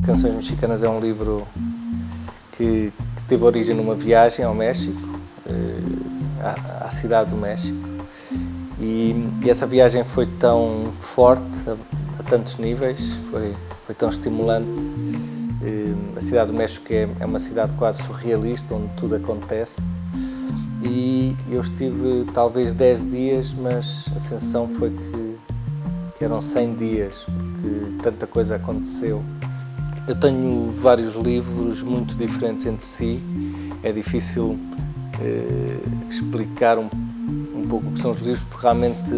Canções Mexicanas é um livro que teve origem numa viagem ao México, à cidade do México, e essa viagem foi tão forte, a tantos níveis, foi tão estimulante. A cidade do México é uma cidade quase surrealista, onde tudo acontece, e eu estive talvez 10 dias, mas a sensação foi que eram 100 dias, porque tanta coisa aconteceu. Eu tenho vários livros muito diferentes entre si, é difícil explicar um pouco o que são os livros, porque realmente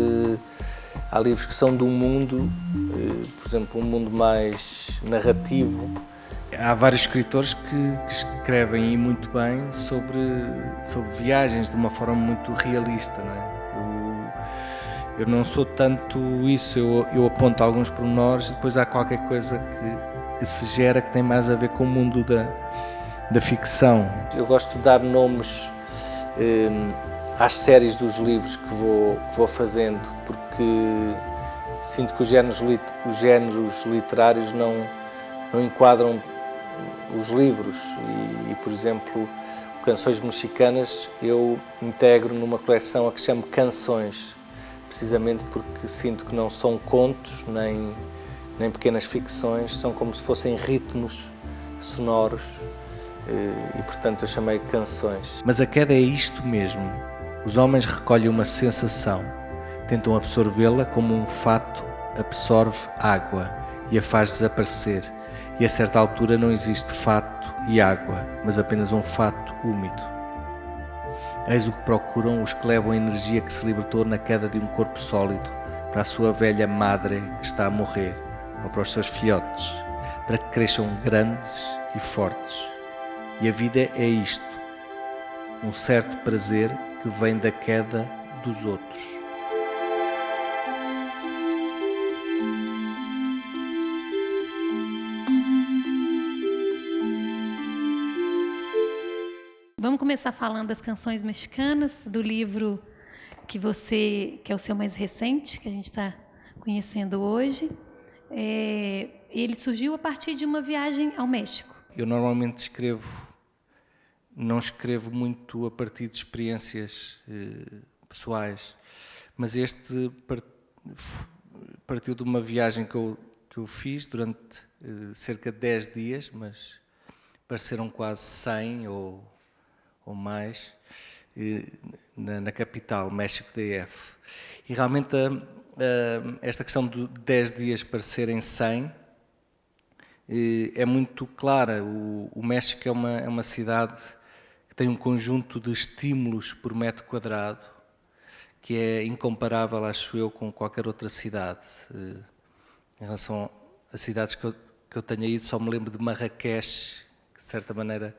há livros que são de um mundo, por exemplo, um mundo mais narrativo. Há vários escritores que escrevem muito bem sobre viagens de uma forma muito realista, não é? Eu não sou tanto isso, eu aponto alguns pormenores e depois há qualquer coisa que se gera que tem mais a ver com o mundo da ficção. Eu gosto de dar nomes às séries dos livros que vou fazendo, porque sinto que os géneros literários não enquadram os livros e, por exemplo, Canções Mexicanas eu integro numa coleção a que chamo Canções, precisamente porque sinto que não são contos nem pequenas ficções, são como se fossem ritmos sonoros e, portanto, eu chamei canções. Mas a queda é isto mesmo. Os homens recolhem uma sensação, tentam absorvê-la como um fato absorve água e a faz desaparecer. E a certa altura não existe fato e água, mas apenas um fato úmido. Eis o que procuram os que levam a energia que se libertou na queda de um corpo sólido para a sua velha madre que está a morrer, ou para os seus filhotes, para que cresçam grandes e fortes. E a vida é isto, um certo prazer que vem da queda dos outros. Vamos começar falando das Canções Mexicanas, do livro que é o seu mais recente, que a gente está conhecendo hoje. Ele surgiu a partir de uma viagem ao México. Eu normalmente não escrevo muito a partir de experiências pessoais, mas este partiu de uma viagem que eu fiz durante cerca de 10 dias, mas pareceram quase 100 ou mais, na capital, México DF. E realmente esta questão de 10 dias parecerem 100 é muito clara. O México é uma cidade que tem um conjunto de estímulos por metro quadrado que é incomparável, acho eu, com qualquer outra cidade. Em relação a cidades que eu tenha ido, só me lembro de Marrakech, que de certa maneira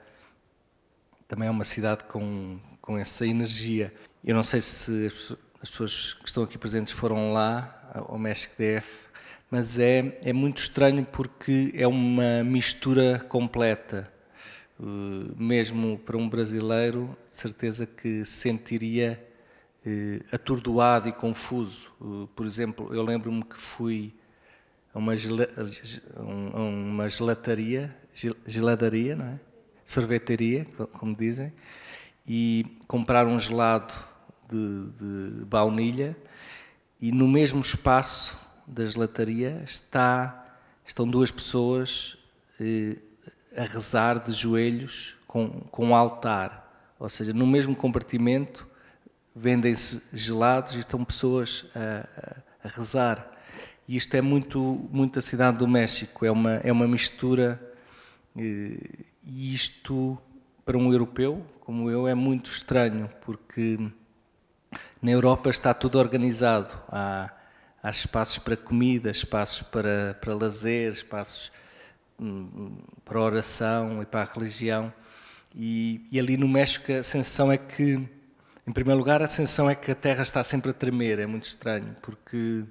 também é uma cidade com essa energia. Eu não sei se as pessoas que estão aqui presentes foram lá, ao México DF, mas é muito estranho porque é uma mistura completa. Mesmo para um brasileiro, de certeza que se sentiria atordoado e confuso. Por exemplo, eu lembro-me que fui a uma geladaria, não é? Sorveteria, como dizem, e comprar um gelado de baunilha, e no mesmo espaço da gelataria estão duas pessoas a rezar de joelhos com um altar, ou seja, no mesmo compartimento vendem-se gelados e estão pessoas a rezar. E isto é muito a cidade do México, é uma mistura. E isto, para um europeu como eu, é muito estranho, porque na Europa está tudo organizado. Há espaços para comida, espaços para lazer, espaços para oração e para a religião. E ali no México a sensação é que, em primeiro lugar, a sensação é que a terra está sempre a tremer. É muito estranho, porque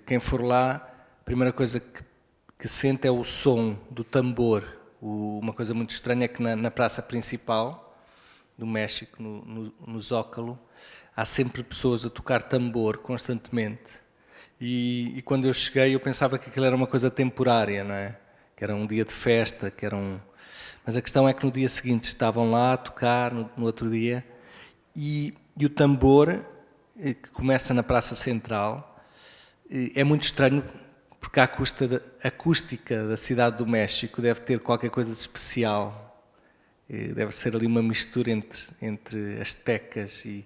quem for lá, a primeira coisa que sente é o som do tambor. Uma coisa muito estranha é que na praça principal do México, no Zócalo, há sempre pessoas a tocar tambor constantemente. E quando eu cheguei eu pensava que aquilo era uma coisa temporária, não é? Que era um dia de festa, Mas a questão é que no dia seguinte estavam lá a tocar, no outro dia, e o tambor, que começa na Praça Central, é muito estranho porque a acústica da Cidade do México deve ter qualquer coisa de especial. Deve ser ali uma mistura entre as tecas e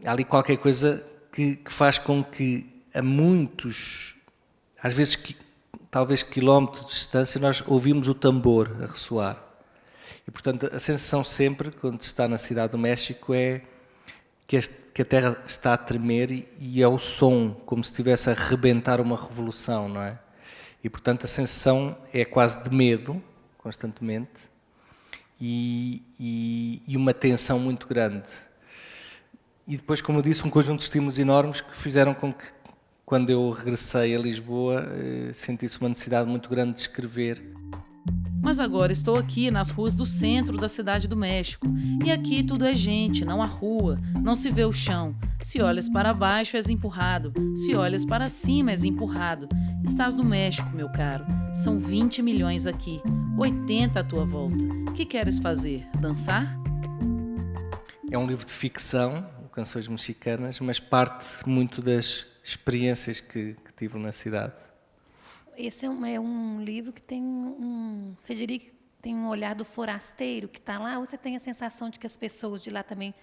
há ali qualquer coisa que faz com que a muitos, às vezes talvez quilómetros de distância, nós ouvimos o tambor a ressoar. E portanto a sensação sempre, quando se está na Cidade do México, é que a terra está a tremer e é o som, como se estivesse a rebentar uma revolução, não é? E portanto a sensação é quase de medo, constantemente, e uma tensão muito grande. E depois, como eu disse, um conjunto de estímulos enormes que fizeram com que, quando eu regressei a Lisboa, sentisse uma necessidade muito grande de escrever. Mas agora estou aqui nas ruas do centro da Cidade do México. E aqui tudo é gente, não há rua, não se vê o chão. Se olhas para baixo, és empurrado. Se olhas para cima, és empurrado. Estás no México, meu caro. São 20 milhões aqui, 80 à tua volta. Que queres fazer? Dançar? É um livro de ficção, Canções Mexicanas, mas parte muito das experiências que tive na cidade. Esse é um livro que tem você diria que tem um olhar do forasteiro que está lá, ou você tem a sensação de que as pessoas de lá também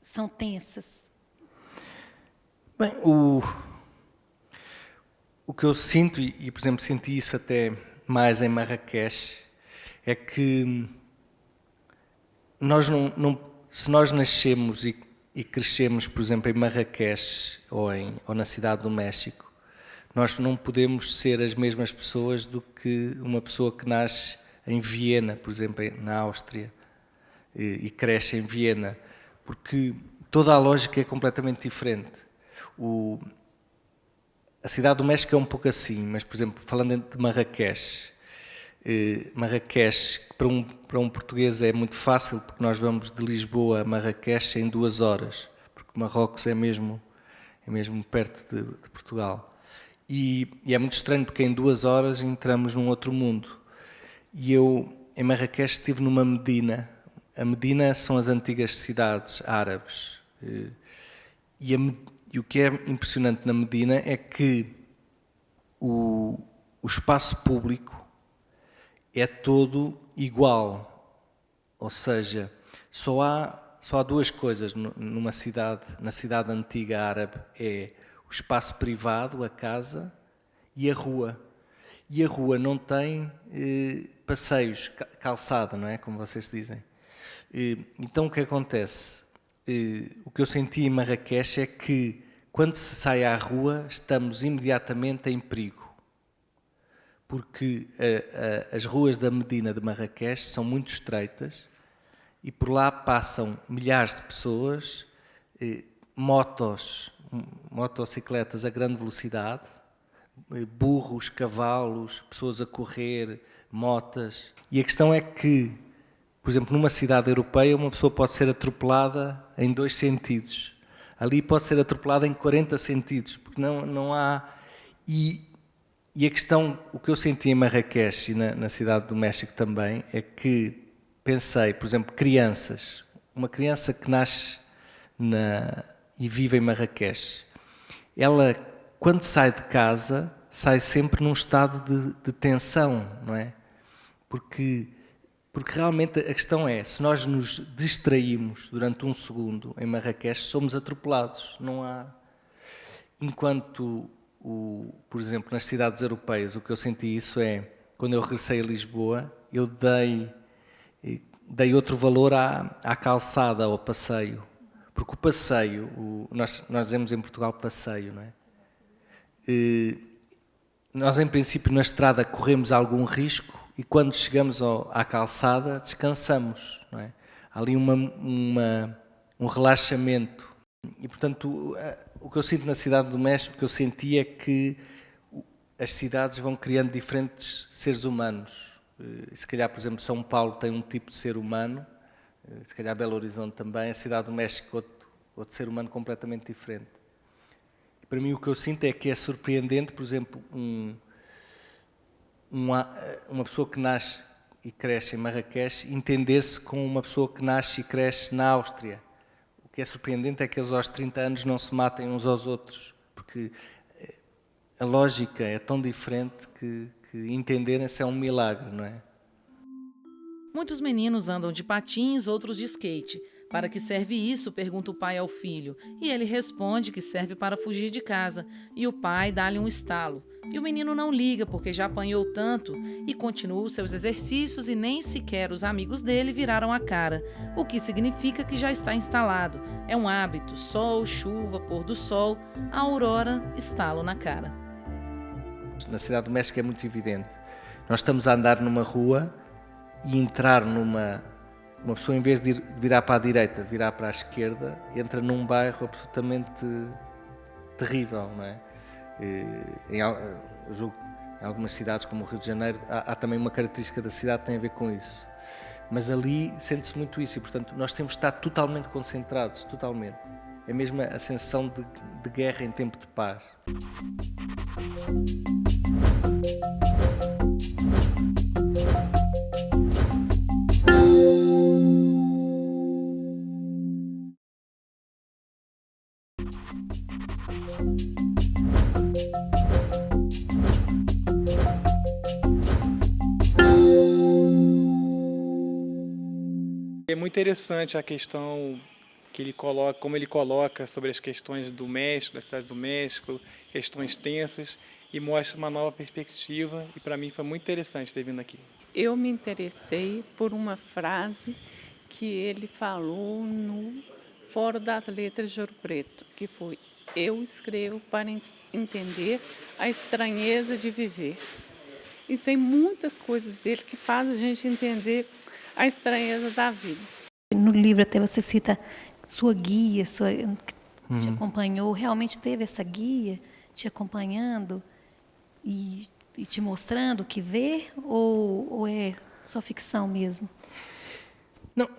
são tensas? Bem, o que eu sinto, e por exemplo senti isso até mais em Marrakech, é que se nós nascemos e crescemos, por exemplo, em Marrakech ou na Cidade do México, nós não podemos ser as mesmas pessoas do que uma pessoa que nasce em Viena, por exemplo, na Áustria, e cresce em Viena, porque toda a lógica é completamente diferente. A Cidade do México é um pouco assim, mas, por exemplo, falando de Marrakech, Marrakech para um português é muito fácil, porque nós vamos de Lisboa a Marrakech em 2 horas, porque Marrocos é mesmo perto de Portugal. E é muito estranho porque em 2 horas entramos num outro mundo. E eu, em Marrakech, estive numa Medina. A Medina são as antigas cidades árabes. E o que é impressionante na Medina é que o espaço público é todo igual. Ou seja, só há 2 coisas numa cidade, na cidade antiga árabe, é o espaço privado, a casa, e a rua. E a rua não tem passeios, calçada, não é? Como vocês dizem. Então o que acontece? O que eu senti em Marrakech é que quando se sai à rua estamos imediatamente em perigo. Porque as ruas da Medina de Marrakech são muito estreitas e por lá passam milhares de pessoas, motocicletas a grande velocidade, burros, cavalos, pessoas a correr, motas. E a questão é que, por exemplo, numa cidade europeia, uma pessoa pode ser atropelada em 2 sentidos. Ali pode ser atropelada em 40 sentidos, porque não há... E a questão, o que eu senti em Marrakech e na Cidade do México também, é que pensei, por exemplo, crianças. Uma criança que nasce e vive em Marrakech, ela, quando sai de casa, sai sempre num estado de tensão, não é? Porque realmente a questão é, se nós nos distraímos durante 1 segundo em Marrakech, somos atropelados. Não há... Enquanto, por exemplo, nas cidades europeias, o que eu senti isso é, quando eu regressei a Lisboa, eu dei outro valor à calçada, ao passeio. Porque o passeio, nós dizemos em Portugal passeio, não é? Nós, em princípio, na estrada corremos algum risco e quando chegamos à calçada descansamos, não é? Há ali um relaxamento. E, portanto, o que eu sinto na Cidade do México, o que eu senti é que as cidades vão criando diferentes seres humanos. Se calhar, por exemplo, São Paulo tem um tipo de ser humano, se calhar Belo Horizonte também, a Cidade do México outro ser humano completamente diferente. E para mim o que eu sinto é que é surpreendente, por exemplo, uma pessoa que nasce e cresce em Marrakech entender-se com uma pessoa que nasce e cresce na Áustria. O que é surpreendente é que eles aos 30 anos não se matem uns aos outros, porque a lógica é tão diferente que entenderem-se é um milagre, não é? Muitos meninos andam de patins, outros de skate. Para que serve isso? Pergunta o pai ao filho. E ele responde que serve para fugir de casa. E o pai dá-lhe um estalo. E o menino não liga porque já apanhou tanto e continua os seus exercícios e nem sequer os amigos dele viraram a cara. O que significa que já está instalado. É um hábito. Sol, chuva, pôr do sol, a aurora, estalo na cara. Na Cidade do México é muito evidente. Nós estamos a andar numa rua e entrar uma pessoa, em vez de virar para a direita, virar para a esquerda, entra num bairro absolutamente terrível, não é? Eu julgo em algumas cidades, como o Rio de Janeiro, há também uma característica da cidade que tem a ver com isso. Mas ali sente-se muito isso e, portanto, nós temos de estar totalmente concentrados, totalmente. É mesmo a sensação de guerra em tempo de paz. É muito interessante a questão que ele coloca, como ele coloca sobre as questões do México, da cidade do México, questões tensas, e mostra uma nova perspectiva, e para mim foi muito interessante ter vindo aqui. Eu me interessei por uma frase que ele falou no Fórum das Letras de Ouro Preto, que foi: eu escrevo para entender a estranheza de viver. E tem muitas coisas dele que fazem a gente entender a estranheza da vida. No livro até você cita sua guia, que te acompanhou, realmente teve essa guia te acompanhando e te mostrando o que ver, ou é só ficção mesmo? Não,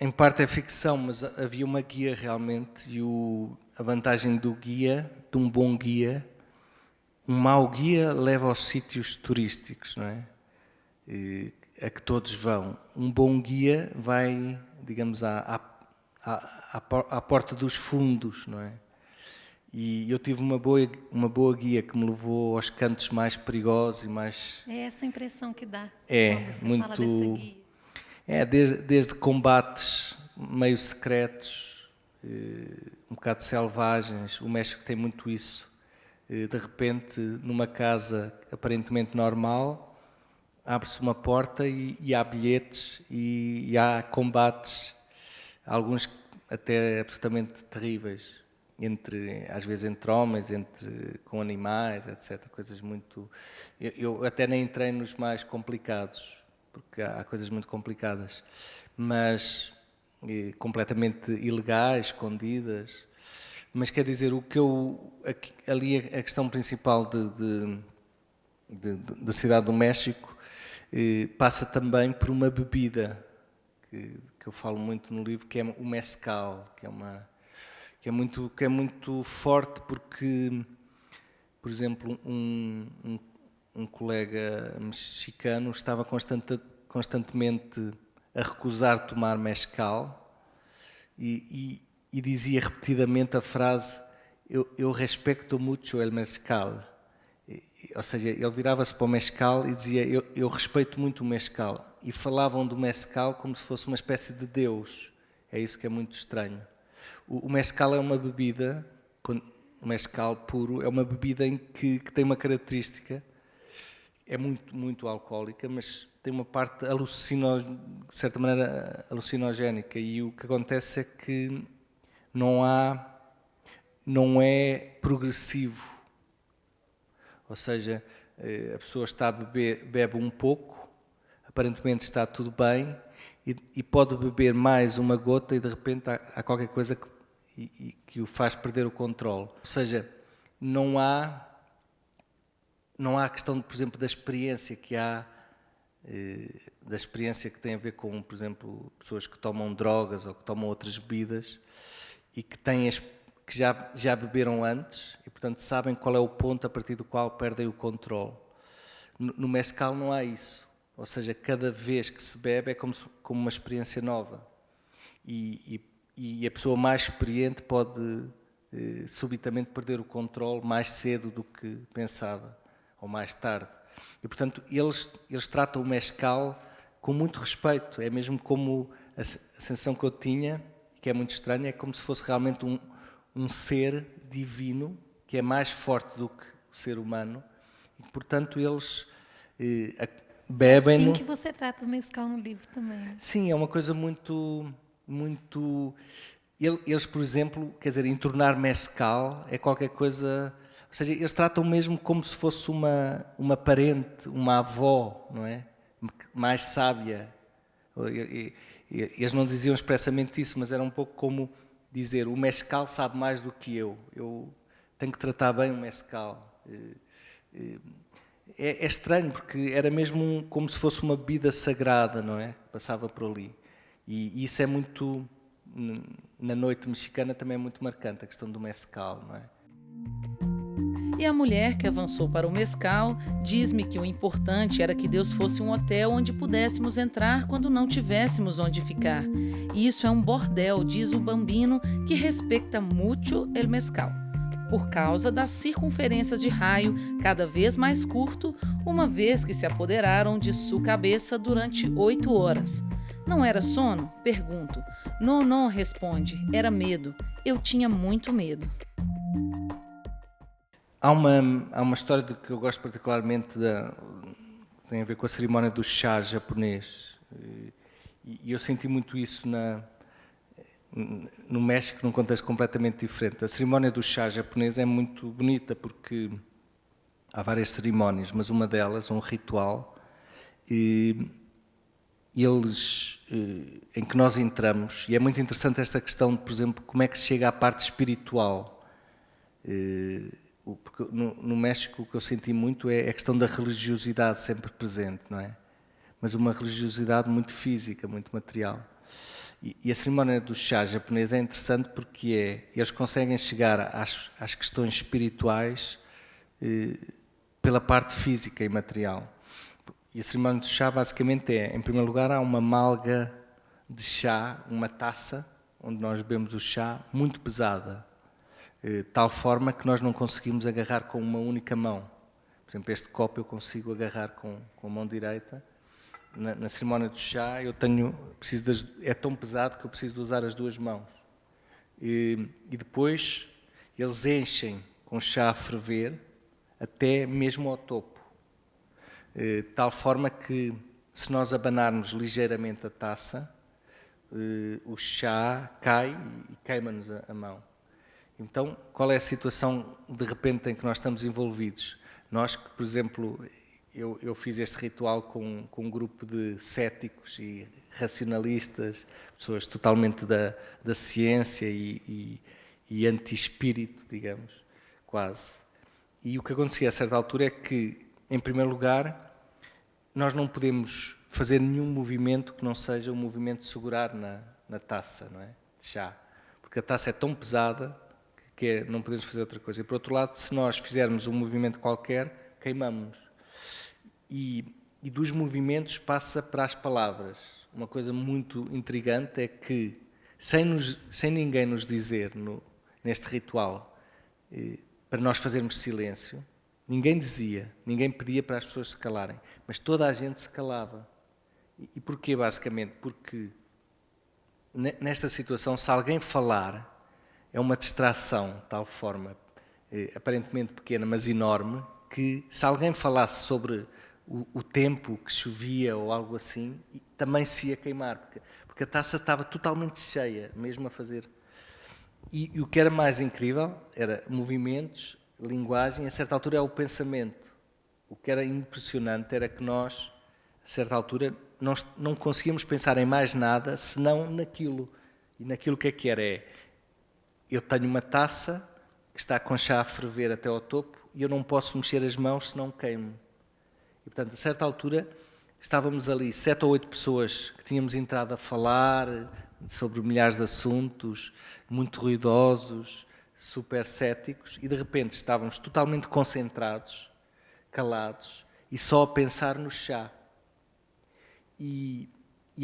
em parte é ficção, mas havia uma guia realmente, e a vantagem do guia, de um bom guia, um mau guia leva aos sítios turísticos, não é? A que todos vão. Um bom guia vai, digamos, à porta dos fundos, não é? E eu tive uma boa guia que me levou aos cantos mais perigosos e mais... É essa impressão que dá quando você muito, fala dessa guia. Desde combates meio secretos, um bocado selvagens. O México tem muito isso. De repente, numa casa aparentemente normal, abre-se uma porta e há bilhetes e há combates, alguns até absolutamente terríveis, às vezes entre homens, com animais, etc. Coisas muito... Eu até nem entrei nos mais complicados, porque há coisas muito complicadas, mas completamente ilegais, escondidas. Mas quer dizer, ali a questão principal da Cidade do México passa também por uma bebida que eu falo muito no livro, que é o mezcal, que é muito forte, porque, por exemplo, um colega mexicano estava constantemente a recusar tomar mezcal e dizia repetidamente a frase: eu respeito muito el mezcal. Ou seja, ele virava-se para o mezcal e dizia: eu respeito muito o mezcal. E falavam do mezcal como se fosse uma espécie de Deus. É isso que é muito estranho. O mezcal é uma bebida, o mezcal puro, é uma bebida que tem uma característica, é muito, muito alcoólica, mas tem uma parte de certa maneira alucinogénica. E o que acontece é que não é progressivo. Ou seja, a pessoa está a beber, bebe um pouco, aparentemente está tudo bem, e pode beber mais uma gota e de repente há qualquer coisa que o faz perder o controle. Ou seja, não há a questão, por exemplo, da experiência que há, da experiência que tem a ver com, por exemplo, pessoas que tomam drogas ou que tomam outras bebidas, e que têm que já beberam antes e, portanto, sabem qual é o ponto a partir do qual perdem o controle. No mezcal não há isso. Ou seja, cada vez que se bebe é como uma experiência nova. E a pessoa mais experiente pode subitamente perder o controle mais cedo do que pensava, ou mais tarde. E, portanto, eles tratam o mezcal com muito respeito. É mesmo como a sensação que eu tinha, que é muito estranha, é como se fosse realmente um ser divino, que é mais forte do que o ser humano. E, portanto, eles bebem-no. Assim que você trata o mezcal no livro também. Sim, é uma coisa muito... Eles, por exemplo, quer dizer, entornar mezcal é qualquer coisa... Ou seja, eles tratam mesmo como se fosse uma parente, uma avó, não é? Mais sábia. Eles não diziam expressamente isso, mas era um pouco como dizer: o mezcal sabe mais do que eu tenho que tratar bem o mezcal. É estranho, porque era mesmo como se fosse uma bebida sagrada, não é? Passava por ali. E isso é muito, na noite mexicana também é muito marcante, a questão do mezcal, não é? E a mulher que avançou para o mezcal diz-me que o importante era que Deus fosse um hotel onde pudéssemos entrar quando não tivéssemos onde ficar. E isso é um bordel, diz o Bambino, que respeita muito el mezcal, por causa das circunferências de raio cada vez mais curto, uma vez que se apoderaram de sua cabeça durante 8 horas. Não era sono? Pergunto. Não, responde. Era medo. Eu tinha muito medo. Há uma história que eu gosto particularmente, tem a ver com a cerimónia do chá japonês. E eu senti muito isso no México, num contexto completamente diferente. A cerimónia do chá japonês é muito bonita porque há várias cerimónias, mas uma delas, um ritual, em que nós entramos, e é muito interessante esta questão de, por exemplo, como é que se chega à parte espiritual. Porque no México o que eu senti muito é a questão da religiosidade sempre presente, não é? Mas uma religiosidade muito física, muito material. E a cerimónia do chá japonês é interessante porque eles conseguem chegar às questões espirituais pela parte física e material. E a cerimónia do chá basicamente em primeiro lugar, há uma malga de chá, uma taça, onde nós bebemos o chá, muito pesada. Tal forma que nós não conseguimos agarrar com uma única mão. Por exemplo, este copo eu consigo agarrar com a mão direita. Na cerimónia do chá é tão pesado que eu preciso de usar as duas mãos. E depois eles enchem com chá a ferver até mesmo ao topo. Tal forma que se nós abanarmos ligeiramente a taça, o chá cai e queima-nos a mão. Então, qual é a situação de repente em que nós estamos envolvidos? Nós que, por exemplo, eu fiz este ritual com um grupo de céticos e racionalistas, pessoas totalmente da ciência e anti-espírito, digamos, quase. E o que acontecia a certa altura é que, em primeiro lugar, nós não podemos fazer nenhum movimento que não seja um movimento de segurar na taça, não é? De chá. Porque a taça é tão pesada que não podemos fazer outra coisa. E, por outro lado, se nós fizermos um movimento qualquer, queimamos-nos. E dos movimentos passa para as palavras. Uma coisa muito intrigante é que, sem ninguém nos dizer neste ritual, para nós fazermos silêncio, ninguém dizia, ninguém pedia para as pessoas se calarem, mas toda a gente se calava. E porquê, basicamente? Porque nesta situação, se alguém falar, é uma distração, de tal forma, aparentemente pequena, mas enorme, que se alguém falasse sobre o tempo que chovia ou algo assim, também se ia queimar, porque a taça estava totalmente cheia, mesmo a fazer. E o que era mais incrível era movimentos, linguagem, a certa altura é o pensamento. O que era impressionante era que nós, a certa altura, nós não conseguíamos pensar em mais nada senão naquilo. E naquilo que era? Eu tenho uma taça que está com chá a ferver até ao topo e eu não posso mexer as mãos senão queimo. E, portanto, a certa altura, estávamos ali 7 ou 8 pessoas que tínhamos entrado a falar sobre milhares de assuntos, muito ruidosos, super céticos, e de repente estávamos totalmente concentrados, calados, e só a pensar no chá. E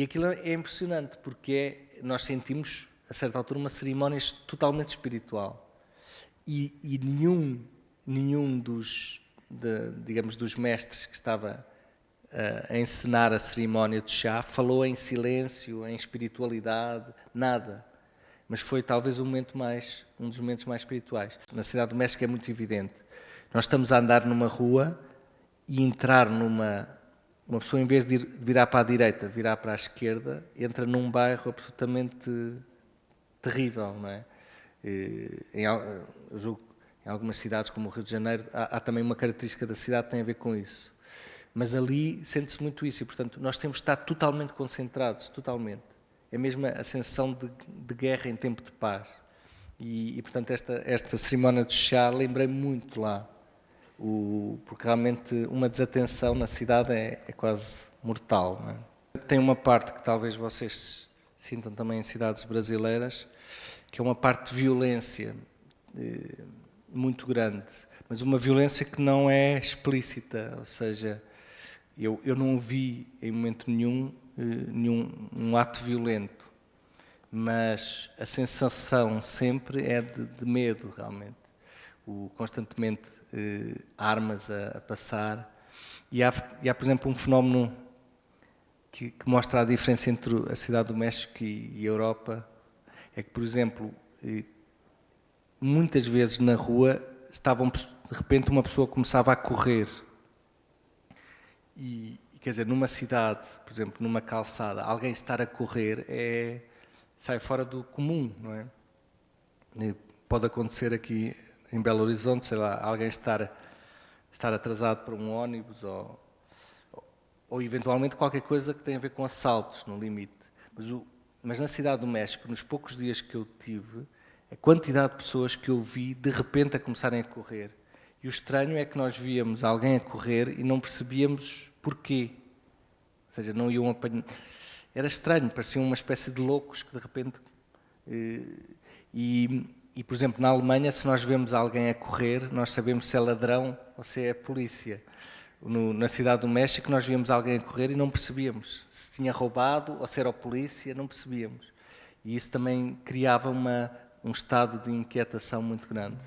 aquilo é impressionante, porque nós sentimos, a certa altura, uma cerimónia totalmente espiritual. E nenhum dos mestres que estava a encenar a cerimónia do chá falou em silêncio, em espiritualidade, nada. Mas foi talvez um dos momentos mais espirituais. Na Cidade do México é muito evidente. Nós estamos a andar numa rua e entrar uma pessoa, em vez de virar para a direita, virar para a esquerda, entra num bairro absolutamente terrível, não é? Eu julgo que em algumas cidades, como o Rio de Janeiro, há também uma característica da cidade que tem a ver com isso. Mas ali sente-se muito isso e, portanto, nós temos de estar totalmente concentrados, totalmente. É mesmo a sensação de guerra em tempo de paz. E portanto, esta cerimónia do chá lembrei-me muito lá. Porque realmente uma desatenção na cidade é quase mortal. Não é? Tem uma parte que talvez vocês sintam também em cidades brasileiras, que é uma parte de violência muito grande, mas uma violência que não é explícita, ou seja, eu não vi em momento nenhum um ato violento, mas a sensação sempre é de medo, realmente. Constantemente armas a passar. E há, por exemplo, um fenómeno que mostra a diferença entre a Cidade do México e a Europa, é que, por exemplo, muitas vezes na rua de repente uma pessoa começava a correr. E quer dizer, numa cidade, por exemplo, numa calçada, alguém estar a correr sai fora do comum, não é? E pode acontecer aqui em Belo Horizonte, sei lá, alguém estar atrasado para um ônibus ou eventualmente qualquer coisa que tenha a ver com assaltos, no limite. Mas na Cidade do México, nos poucos dias que eu tive, a quantidade de pessoas que eu vi de repente a começarem a correr. E o estranho é que nós víamos alguém a correr e não percebíamos porquê. Ou seja, não iam apanhar. Era estranho, pareciam uma espécie de loucos que de repente... E, por exemplo, na Alemanha, se nós vemos alguém a correr, nós sabemos se é ladrão ou se é polícia. Na Cidade do México, nós víamos alguém a correr e não percebíamos se tinha roubado ou se era polícia, não percebíamos. E isso também criava um estado de inquietação muito grande.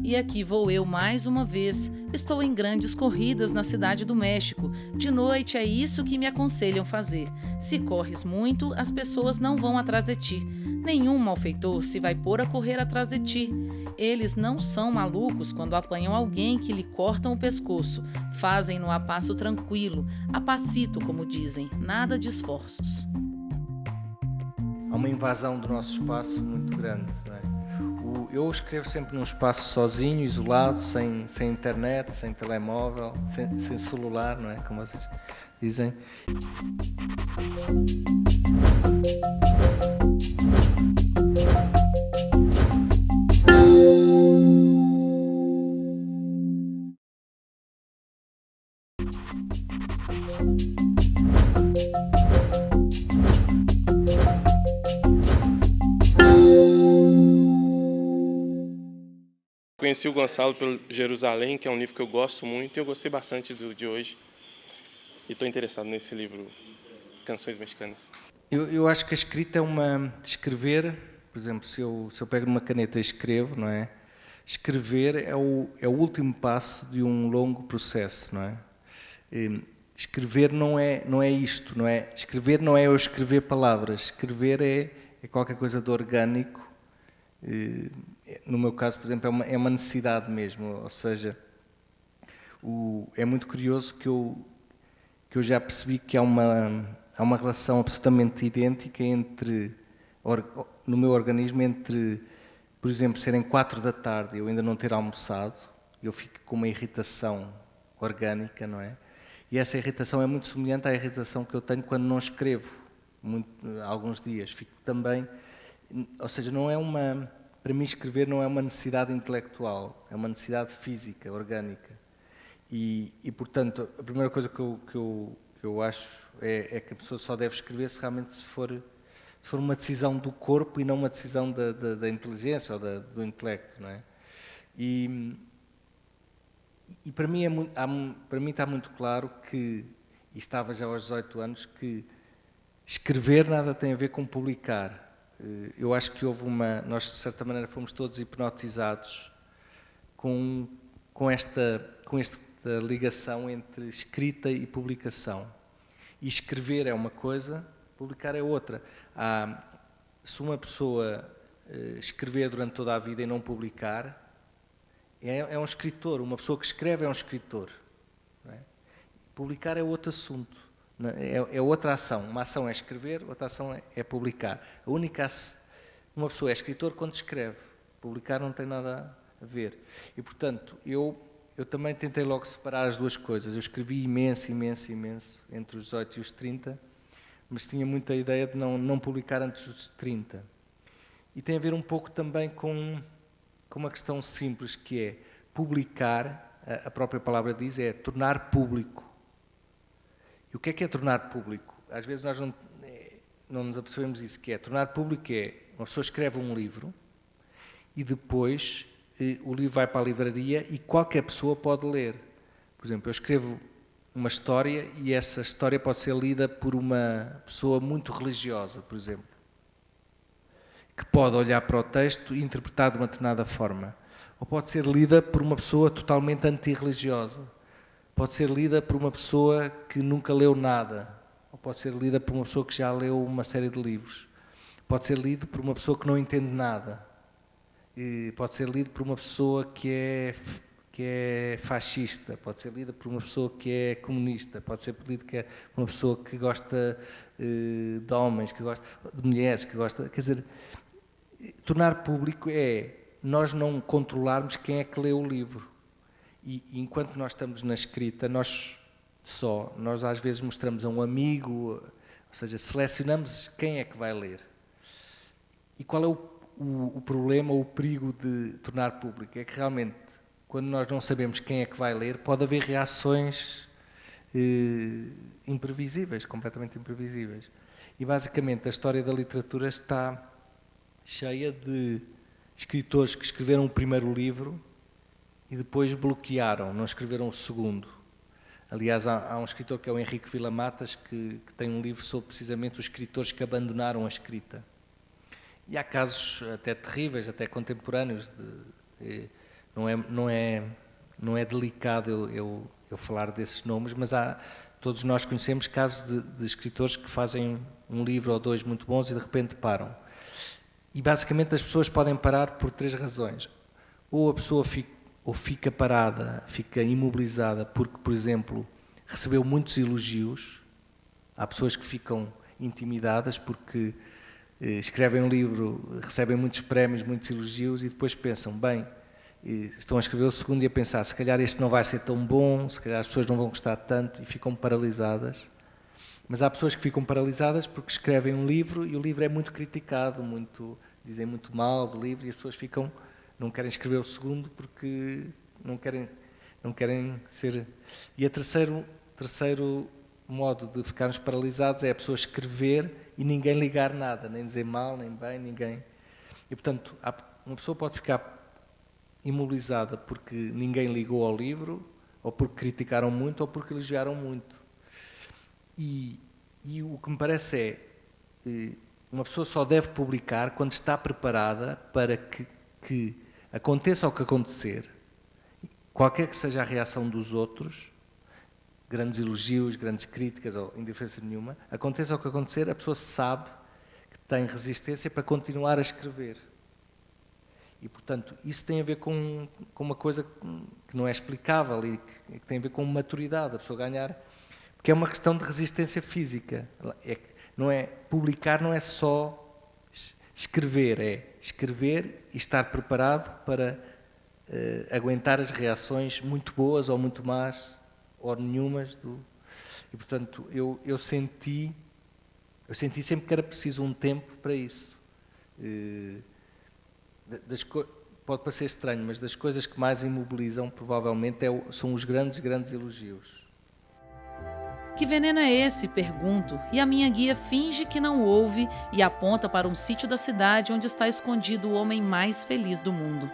E aqui vou eu mais uma vez. Estou em grandes corridas na Cidade do México. De noite é isso que me aconselham fazer. Se corres muito, as pessoas não vão atrás de ti. Nenhum malfeitor se vai pôr a correr atrás de ti. Eles não são malucos quando apanham alguém que lhe cortam o pescoço. Fazem-no a passo tranquilo, a passito, como dizem, nada de esforços. Há uma invasão do nosso espaço muito grande, não é? Eu escrevo sempre num espaço sozinho, isolado, sem internet, sem telemóvel, sem celular, não é? Como vocês dizem. Conheci o Gonçalo pelo Jerusalém, que é um livro que eu gosto muito, e eu gostei bastante de hoje. E estou interessado nesse livro, Canções Mexicanas. Eu acho que a escrita escrever, por exemplo, se eu pego numa caneta e escrevo, não é? Escrever é o último passo de um longo processo, não é? Escrever não é isto, não é? Escrever não é eu escrever palavras, escrever é qualquer coisa de orgânico. No meu caso, por exemplo, é uma necessidade mesmo, ou seja, é muito curioso que eu já percebi que há uma relação absolutamente idêntica no meu organismo entre, por exemplo, serem 4 da tarde e eu ainda não ter almoçado, eu fico com uma irritação orgânica, não é? E essa irritação é muito semelhante à irritação que eu tenho quando não escrevo alguns dias. Fico também, ou seja, para mim escrever não é uma necessidade intelectual, é uma necessidade física, orgânica. E portanto, a primeira coisa que eu que eu acho é que a pessoa só deve escrever se realmente se for uma decisão do corpo e não uma decisão da inteligência ou do intelecto, não é? E para mim, para mim está muito claro que, e estava já aos 18 anos, que escrever nada tem a ver com publicar. Eu acho que nós de certa maneira fomos todos hipnotizados com esta ligação entre escrita e publicação. E escrever é uma coisa, publicar é outra. Se uma pessoa escrever durante toda a vida e não publicar, é um escritor. Uma pessoa que escreve é um escritor. Não é? Publicar é outro assunto. É outra ação. Uma ação é escrever, outra ação é publicar. Uma pessoa é escritor quando escreve. Publicar não tem nada a ver. E, portanto, eu também tentei logo separar as duas coisas. Eu escrevi imenso entre os 18 e os 30, mas tinha muita ideia de não publicar antes dos 30. E tem a ver um pouco também com uma questão simples, que é publicar, a própria palavra diz, é tornar público. E o que é tornar público? Às vezes nós não nos apercebemos isso, que é tornar público uma pessoa escreve um livro e depois o livro vai para a livraria e qualquer pessoa pode ler. Por exemplo, eu escrevo uma história e essa história pode ser lida por uma pessoa muito religiosa, por exemplo, que pode olhar para o texto e interpretar de uma determinada forma. Ou pode ser lida por uma pessoa totalmente antirreligiosa. Pode ser lida por uma pessoa que nunca leu nada. Ou pode ser lida por uma pessoa que já leu uma série de livros. Pode ser lido por uma pessoa que não entende nada. E pode ser lido por uma pessoa que é fascista. Pode ser lida por uma pessoa que é comunista. Pode ser lido por uma pessoa que gosta de homens, que gosta de mulheres, que gosta... Quer dizer, tornar público é nós não controlarmos quem é que lê o livro. E enquanto nós estamos na escrita, nós às vezes mostramos a um amigo, ou seja, selecionamos quem é que vai ler. E qual é o problema ou o perigo de tornar público? É que realmente, quando nós não sabemos quem é que vai ler, pode haver reações imprevisíveis, completamente imprevisíveis. E basicamente a história da literatura está cheia de escritores que escreveram o primeiro livro e depois bloquearam, não escreveram o segundo. Aliás, há um escritor que é o Henrique Vila-Matas que tem um livro sobre precisamente os escritores que abandonaram a escrita. E há casos até terríveis, até contemporâneos. Não é delicado eu falar desses nomes, mas todos nós conhecemos casos de escritores que fazem um livro ou dois muito bons e de repente param. E basicamente as pessoas podem parar por 3 razões. Ou a pessoa fica parada, fica imobilizada porque, por exemplo, recebeu muitos elogios. Há pessoas que ficam intimidadas porque escrevem um livro, recebem muitos prémios, muitos elogios e depois pensam, bem, estão a escrever o segundo e a pensar, se calhar este não vai ser tão bom, se calhar as pessoas não vão gostar tanto e ficam paralisadas. Mas há pessoas que ficam paralisadas porque escrevem um livro e o livro é muito criticado, dizem muito mal do livro e as pessoas não querem escrever o segundo porque não querem ser... E o terceiro modo de ficarmos paralisados é a pessoa escrever e ninguém ligar nada, nem dizer mal, nem bem, ninguém. E, portanto, uma pessoa pode ficar imobilizada porque ninguém ligou ao livro, ou porque criticaram muito, ou porque elogiaram muito. E o que me parece uma pessoa só deve publicar quando está preparada para que aconteça o que acontecer, qualquer que seja a reação dos outros, grandes elogios, grandes críticas ou indiferença nenhuma, aconteça o que acontecer, a pessoa sabe que tem resistência para continuar a escrever. E, portanto, isso tem a ver com uma coisa que não é explicável e que tem a ver com maturidade, a pessoa ganhar... Porque é uma questão de resistência física. Publicar não é só escrever, é escrever e estar preparado para aguentar as reações muito boas ou muito más, ou nenhumas. E, portanto, eu senti sempre que era preciso um tempo para isso. Pode parecer estranho, mas das coisas que mais imobilizam, provavelmente, são os grandes elogios. Que veneno é esse? Pergunto, e a minha guia finge que não ouve e aponta para um sítio da cidade onde está escondido o homem mais feliz do mundo.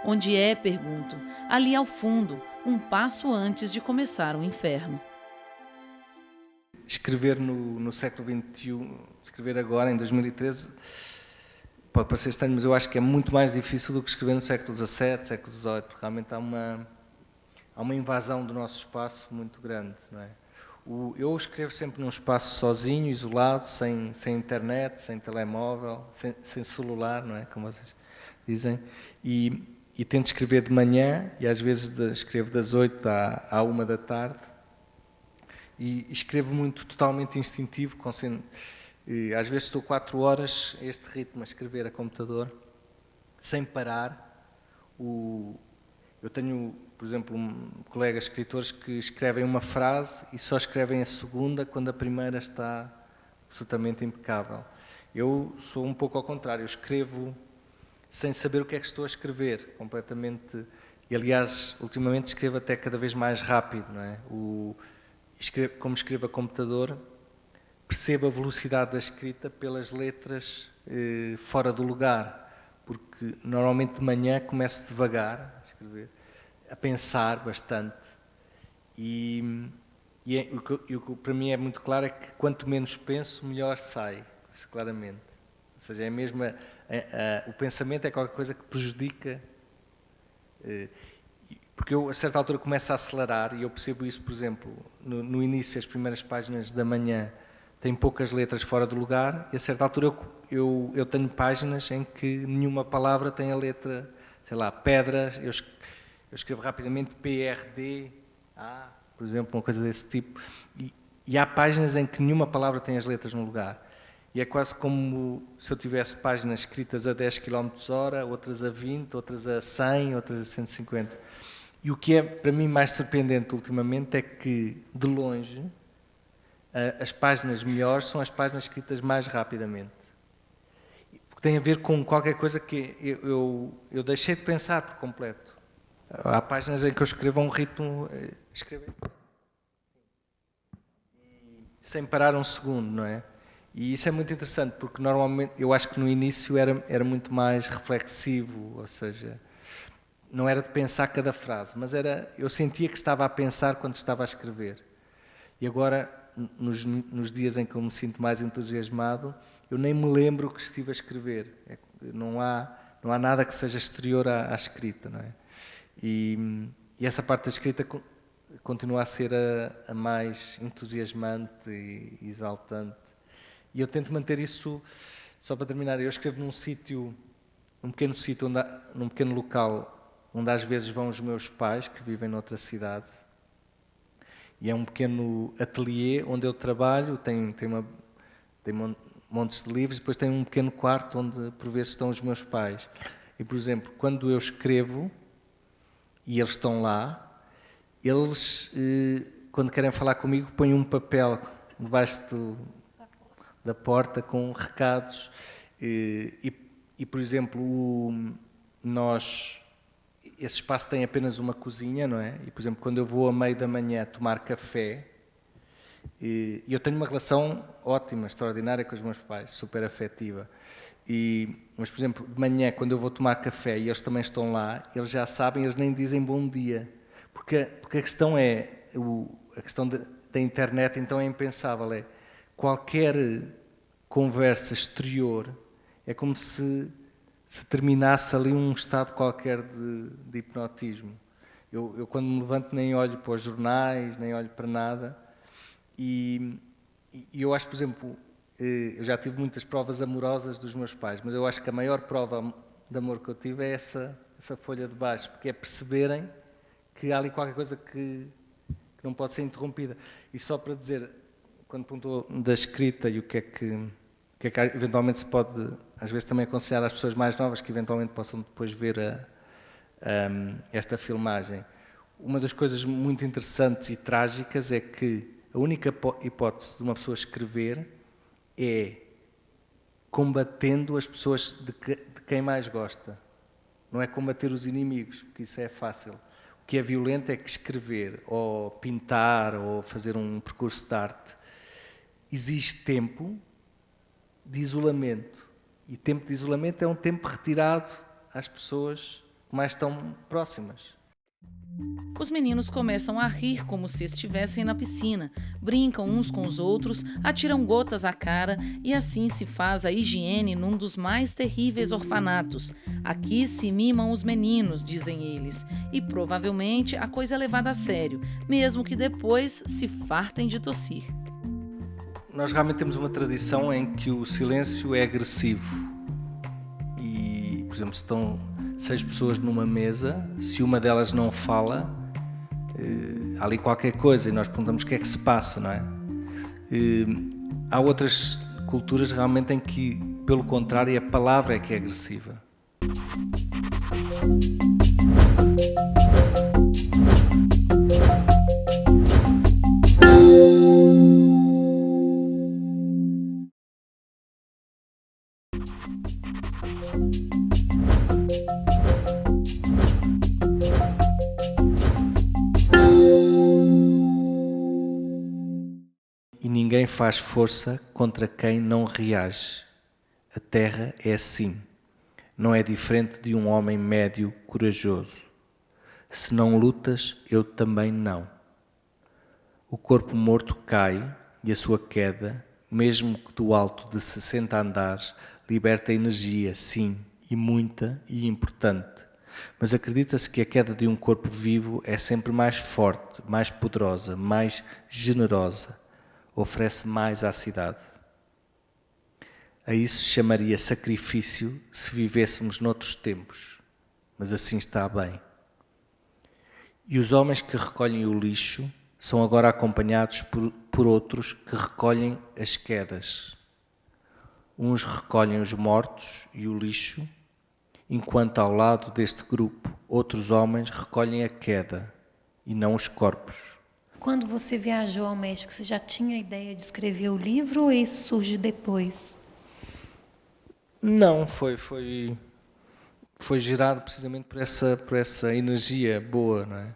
Onde é? Pergunto. Ali ao fundo, um passo antes de começar o inferno. Escrever no século XXI, escrever agora, em 2013, pode parecer estranho, mas eu acho que é muito mais difícil do que escrever no século XVII, século XVIII, porque realmente há uma invasão do nosso espaço muito grande, não é? Eu escrevo sempre num espaço sozinho, isolado, sem internet, sem telemóvel, sem celular, não é? Como vocês dizem, e tento escrever de manhã, e às vezes escrevo das 8 à 1 da tarde, e escrevo muito totalmente instintivo, às vezes estou 4 horas a este ritmo a escrever a computador, sem parar. Eu tenho, por exemplo, colegas escritores que escrevem uma frase e só escrevem a segunda quando a primeira está absolutamente impecável. Eu sou um pouco ao contrário, eu escrevo sem saber o que é que estou a escrever, completamente. E, aliás, ultimamente escrevo até cada vez mais rápido, não é? Como escrevo a computador, percebo a velocidade da escrita pelas letras fora do lugar, porque normalmente de manhã começo devagar a escrever, a pensar bastante, o que para mim é muito claro é que quanto menos penso, melhor sai, claramente. Ou seja, é mesmo o pensamento é qualquer coisa que prejudica, porque eu a certa altura começo a acelerar, e eu percebo isso, por exemplo, no início, as primeiras páginas da manhã têm poucas letras fora do lugar, e a certa altura eu tenho páginas em que nenhuma palavra tem a letra, sei lá, pedra, eu escrevo rapidamente PRDA, por exemplo, uma coisa desse tipo, e há páginas em que nenhuma palavra tem as letras no lugar. E é quase como se eu tivesse páginas escritas a 10 km/h, outras a 20, outras a 100, outras a 150. E o que é, para mim, mais surpreendente ultimamente é que, de longe, as páginas melhores são as páginas escritas mais rapidamente. Porque tem a ver com qualquer coisa que eu deixei de pensar por completo. Há páginas em que eu escrevo a um ritmo, escrevo este, sem parar um segundo, não é? E isso é muito interessante, porque normalmente, eu acho que no início era muito mais reflexivo, ou seja, não era de pensar cada frase, mas eu sentia que estava a pensar quando estava a escrever. E agora, nos dias em que eu me sinto mais entusiasmado, eu nem me lembro que estive a escrever. Não há nada que seja exterior à escrita, não é? E essa parte da escrita continua a ser a mais entusiasmante e exaltante. E eu tento manter isso, só para terminar, eu escrevo num pequeno sítio, num pequeno local, onde às vezes vão os meus pais, que vivem noutra cidade, e é um pequeno ateliê onde eu trabalho, tem montes de livros, e depois tem um pequeno quarto onde por vezes estão os meus pais. E, por exemplo, quando eu escrevo, e eles estão lá, eles, quando querem falar comigo, põem um papel debaixo da porta com recados e, por exemplo, esse espaço tem apenas uma cozinha, não é? E, por exemplo, quando eu vou a meio da manhã tomar café, eu tenho uma relação ótima, extraordinária com os meus pais, super afetiva. Mas, por exemplo, de manhã, quando eu vou tomar café e eles também estão lá, eles já sabem, eles nem dizem bom dia. Porque a questão a questão da internet, então, é impensável, qualquer conversa exterior é como se terminasse ali um estado qualquer de hipnotismo. Eu quando me levanto nem olho para os jornais, nem olho para nada, e eu acho, por exemplo, eu já tive muitas provas amorosas dos meus pais, mas eu acho que a maior prova de amor que eu tive é essa folha de baixo, porque é perceberem que há ali qualquer coisa que não pode ser interrompida. E só para dizer, quando perguntou da escrita e o que é que eventualmente se pode, às vezes, também aconselhar às pessoas mais novas que eventualmente possam depois ver esta filmagem. Uma das coisas muito interessantes e trágicas é que a única hipótese de uma pessoa escrever é combatendo as pessoas de quem mais gosta. Não é combater os inimigos, porque isso é fácil. O que é violento é que escrever, ou pintar, ou fazer um percurso de arte, exige tempo de isolamento. E tempo de isolamento é um tempo retirado às pessoas que mais estão próximas. Os meninos começam a rir como se estivessem na piscina, brincam uns com os outros, atiram gotas à cara e assim se faz a higiene num dos mais terríveis orfanatos. Aqui se mimam os meninos, dizem eles, e provavelmente a coisa é levada a sério, mesmo que depois se fartem de tossir. Nós realmente temos uma tradição em que o silêncio é agressivo. E, por exemplo, se estão 6 pessoas numa mesa, se uma delas não fala, há ali qualquer coisa e nós perguntamos o que é que se passa, não é? Há outras culturas realmente em que, pelo contrário, a palavra é que é agressiva. E ninguém faz força contra quem não reage. A terra é assim. Não é diferente de um homem médio corajoso. Se não lutas, eu também não. O corpo morto cai e a sua queda, mesmo que do alto de 60 andares, liberta energia, sim, e muita e importante. Mas acredita-se que a queda de um corpo vivo é sempre mais forte, mais poderosa, mais generosa. Oferece mais à cidade. A isso se chamaria sacrifício se vivêssemos noutros tempos, mas assim está bem. E os homens que recolhem o lixo são agora acompanhados por outros que recolhem as quedas. Uns recolhem os mortos e o lixo, enquanto ao lado deste grupo outros homens recolhem a queda e não os corpos. Quando você viajou ao México, você já tinha a ideia de escrever o livro ou isso surge depois? Não, foi gerado precisamente por essa energia boa, não é?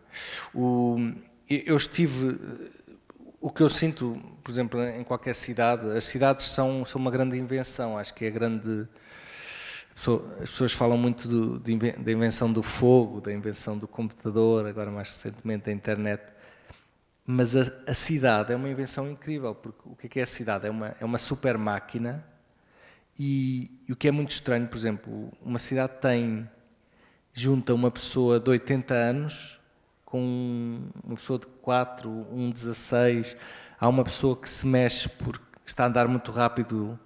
Eu estive, o que eu sinto, por exemplo, em qualquer cidade, as cidades são uma grande invenção, acho que é grande. As pessoas falam muito da invenção do fogo, da invenção do computador, agora mais recentemente da internet. Mas a cidade é uma invenção incrível, porque o que é a cidade? É uma super máquina e o que é muito estranho, por exemplo, uma cidade junta uma pessoa de 80 anos com uma pessoa de 4, um 16, há uma pessoa que se mexe porque está a andar muito rápido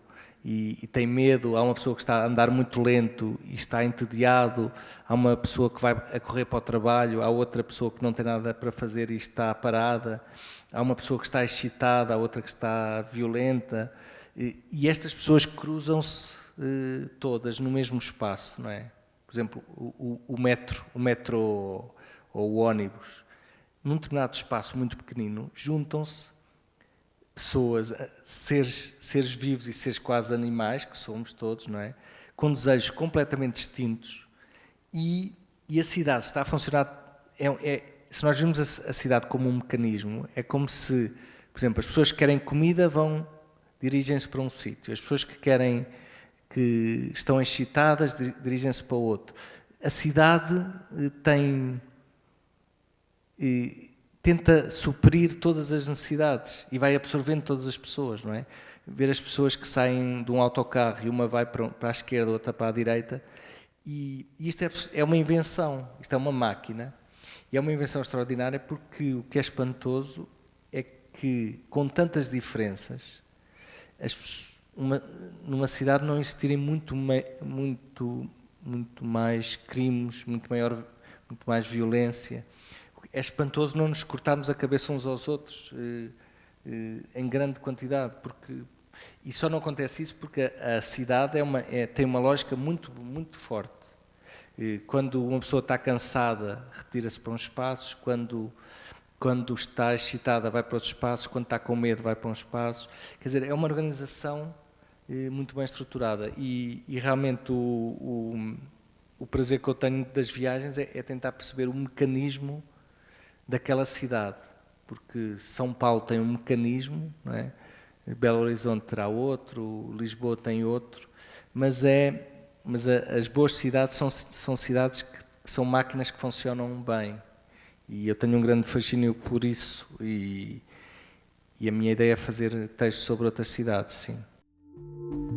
e tem medo, há uma pessoa que está a andar muito lento e está entediado, há uma pessoa que vai a correr para o trabalho, há outra pessoa que não tem nada para fazer e está parada, há uma pessoa que está excitada, há outra que está violenta, e estas pessoas cruzam-se todas no mesmo espaço, não é? Por exemplo, o metro ou o ônibus, num determinado espaço muito pequenino, juntam-se pessoas, seres vivos e seres quase animais, que somos todos, não é? Com desejos completamente distintos e a cidade está a funcionar, se nós vimos a cidade como um mecanismo, é como se, por exemplo, as pessoas que querem comida dirigem-se para um sítio, as pessoas que estão excitadas dirigem-se para outro. A cidade tenta suprir todas as necessidades e vai absorvendo todas as pessoas, não é? Ver as pessoas que saem de um autocarro e uma vai para a esquerda, outra para a direita, e isto é uma invenção, isto é uma máquina, e é uma invenção extraordinária porque o que é espantoso é que, com tantas diferenças, numa cidade não existirem muito mais crimes, muito mais violência. É espantoso não nos cortarmos a cabeça uns aos outros em grande quantidade, e só não acontece isso porque a cidade tem uma lógica muito, muito forte. Quando uma pessoa está cansada, retira-se para uns espaços, quando está excitada vai para outros espaços, quando está com medo vai para uns espaços. Quer dizer, é uma organização muito bem estruturada e realmente o prazer que eu tenho das viagens é tentar perceber o mecanismo daquela cidade, porque São Paulo tem um mecanismo, não é? Belo Horizonte terá outro, Lisboa tem outro, mas as boas cidades são cidades que são máquinas que funcionam bem, e eu tenho um grande fascínio por isso, e a minha ideia é fazer textos sobre outras cidades, sim.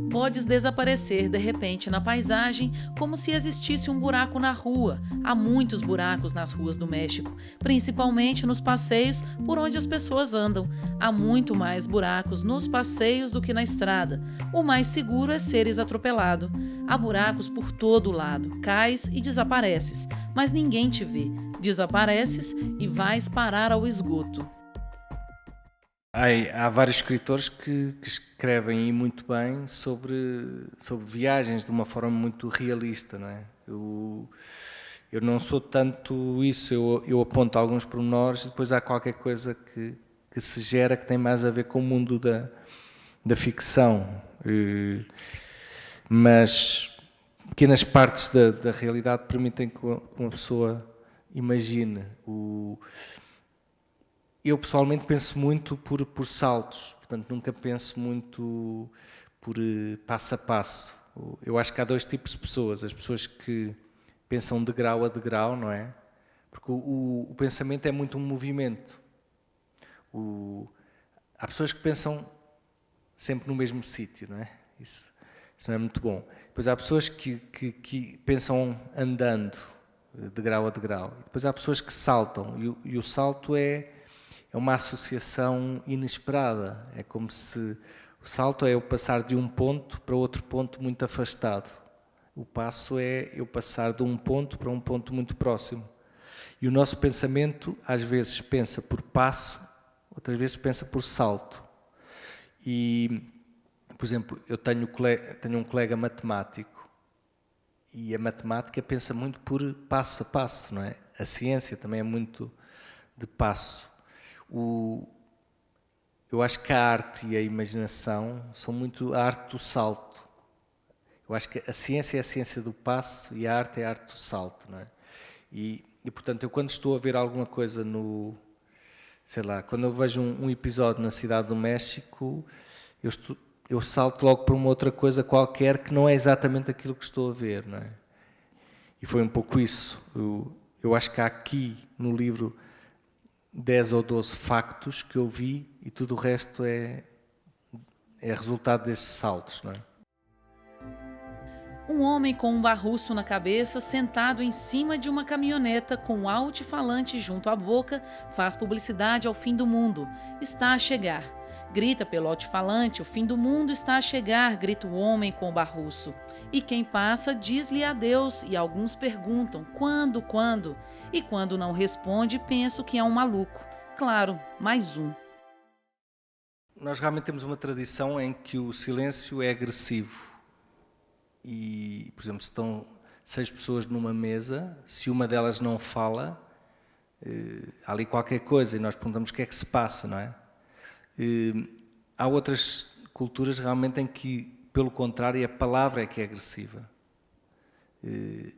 Podes desaparecer de repente na paisagem, como se existisse um buraco na rua. Há muitos buracos nas ruas do México, principalmente nos passeios por onde as pessoas andam. Há muito mais buracos nos passeios do que na estrada. O mais seguro é seres atropelado. Há buracos por todo lado. Cais e desapareces, mas ninguém te vê. Desapareces e vais parar ao esgoto. Há vários escritores que escrevem muito bem sobre viagens de uma forma muito realista, não é? Eu não sou tanto isso, eu aponto alguns pormenores e depois há qualquer coisa que se gera que tem mais a ver com o mundo da ficção. Mas pequenas partes da realidade permitem que uma pessoa imagine. Eu pessoalmente penso muito por saltos, portanto nunca penso muito por passo a passo. Eu acho que há dois tipos de pessoas, as pessoas que pensam de grau a degrau, não é? Porque o pensamento é muito um movimento. Há pessoas que pensam sempre no mesmo sítio, não é? Isso não é muito bom. Depois há pessoas que pensam andando de grau a degrau. Depois há pessoas que saltam e o salto é uma associação inesperada. É como se o salto é eu passar de um ponto para outro ponto muito afastado. O passo é eu passar de um ponto para um ponto muito próximo. E o nosso pensamento às vezes pensa por passo, outras vezes pensa por salto. E, por exemplo, eu tenho um colega matemático e a matemática pensa muito por passo a passo, não é? A ciência também é muito de passo. Eu acho que a arte e a imaginação são muito a arte do salto. Eu acho que a ciência é a ciência do passo e a arte é a arte do salto, não é? E portanto, eu quando estou a ver alguma coisa quando eu vejo um episódio na Cidade do México, eu salto logo para uma outra coisa qualquer que não é exatamente aquilo que estou a ver, não é? E foi um pouco isso. Eu acho que há aqui no livro 10 ou 12 factos que eu vi e tudo o resto é resultado desses saltos, não é? Um homem com um barruço na cabeça, sentado em cima de uma caminhoneta com um alto-falante junto à boca, faz publicidade ao fim do mundo. Está a chegar. Grita pelo alto-falante, o fim do mundo está a chegar, grita o homem com o barruço. E quem passa diz-lhe adeus e alguns perguntam, quando? E quando não responde, penso que é um maluco. Claro, mais um. Nós realmente temos uma tradição em que o silêncio é agressivo. E, por exemplo, se estão 6 pessoas numa mesa, se uma delas não fala, há ali qualquer coisa e nós perguntamos o que é que se passa, não é? Há outras culturas realmente em que, pelo contrário, a palavra é que é agressiva.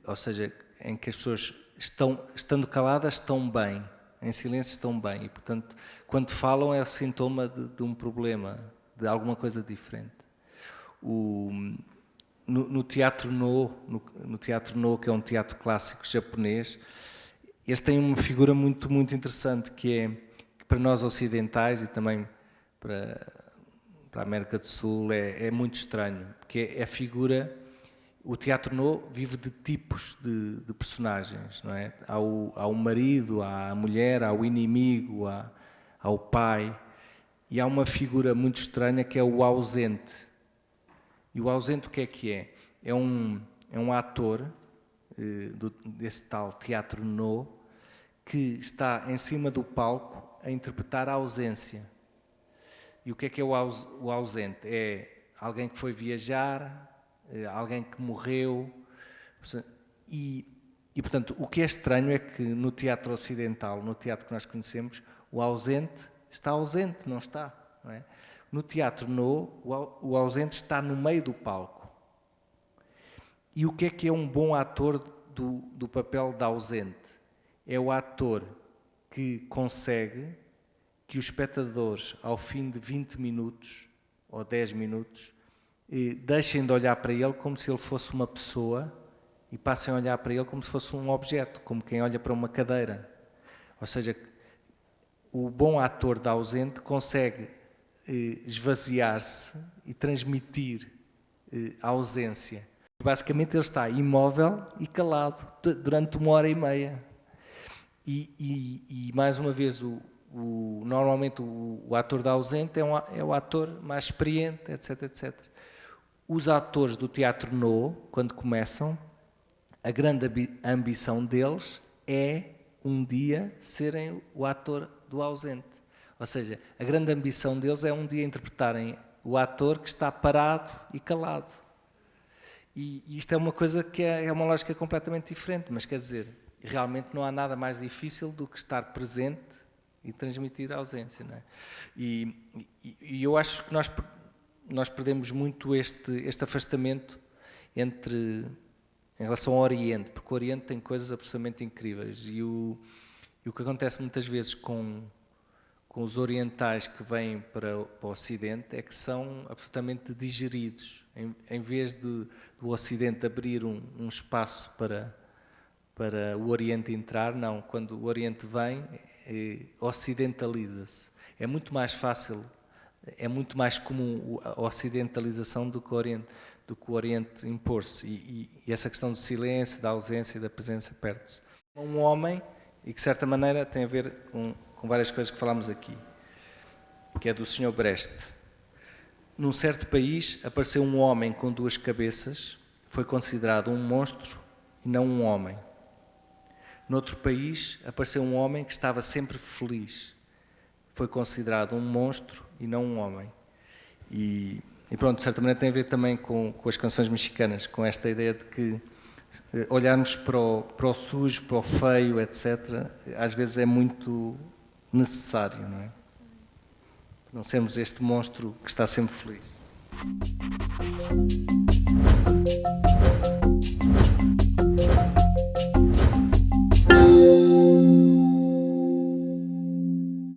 Ou seja, em que as pessoas estando caladas estão bem, em silêncio estão bem e, portanto, quando falam é sintoma de um problema, de alguma coisa diferente. No Teatro No, que é um teatro clássico japonês, eles têm uma figura muito, muito interessante, que para nós ocidentais e também para a América do Sul é muito estranho, porque é a figura... O Teatro No vive de tipos de personagens, não é? Há o marido, há a mulher, há o inimigo, há o pai, e há uma figura muito estranha que é o ausente. E o ausente o que é? É um ator desse tal Teatro No que está em cima do palco a interpretar a ausência. E o que é o ausente? É alguém que foi viajar, alguém que morreu. E, portanto, o que é estranho é que no teatro ocidental, no teatro que nós conhecemos, o ausente está ausente, não está, não é? No Teatro No, o ausente está no meio do palco. E o que é um bom ator do papel de ausente? É o ator que consegue que os espectadores, ao fim de 20 minutos ou 10 minutos, deixem de olhar para ele como se ele fosse uma pessoa e passem a olhar para ele como se fosse um objeto, como quem olha para uma cadeira. Ou seja, o bom ator da ausente consegue esvaziar-se e transmitir a ausência. Basicamente ele está imóvel e calado durante 1h30. E mais uma vez, normalmente o ator da ausente é o ator mais experiente, etc, etc. Os atores do teatro No, quando começam, a grande ambição deles é um dia serem o ator do ausente. Ou seja, a grande ambição deles é um dia interpretarem o ator que está parado e calado. E isto é uma coisa que é uma lógica completamente diferente, mas quer dizer, realmente não há nada mais difícil do que estar presente e transmitir a ausência, não é? E eu acho que nós perdemos muito este afastamento em relação ao Oriente, porque o Oriente tem coisas absolutamente incríveis e o que acontece muitas vezes com os orientais que vêm para o Ocidente é que são absolutamente digeridos. Em vez do Ocidente abrir um espaço para o Oriente entrar, não. Quando o Oriente vem, ocidentaliza-se. É muito mais fácil, é muito mais comum a ocidentalização do que o Oriente impor-se. E essa questão do silêncio, da ausência e da presença perde-se. Um homem, e que de certa maneira tem a ver com várias coisas que falámos aqui, que é do Sr. Brecht. Num certo país apareceu um homem com 2 cabeças, foi considerado um monstro e não um homem. Noutro país apareceu um homem que estava sempre feliz, foi considerado um monstro e não um homem. E pronto, de certa maneira tem a ver também com as canções mexicanas, com esta ideia de que olharmos para o sujo, para o feio, etc., às vezes é muito necessário, não é? Não sermos este monstro que está sempre feliz.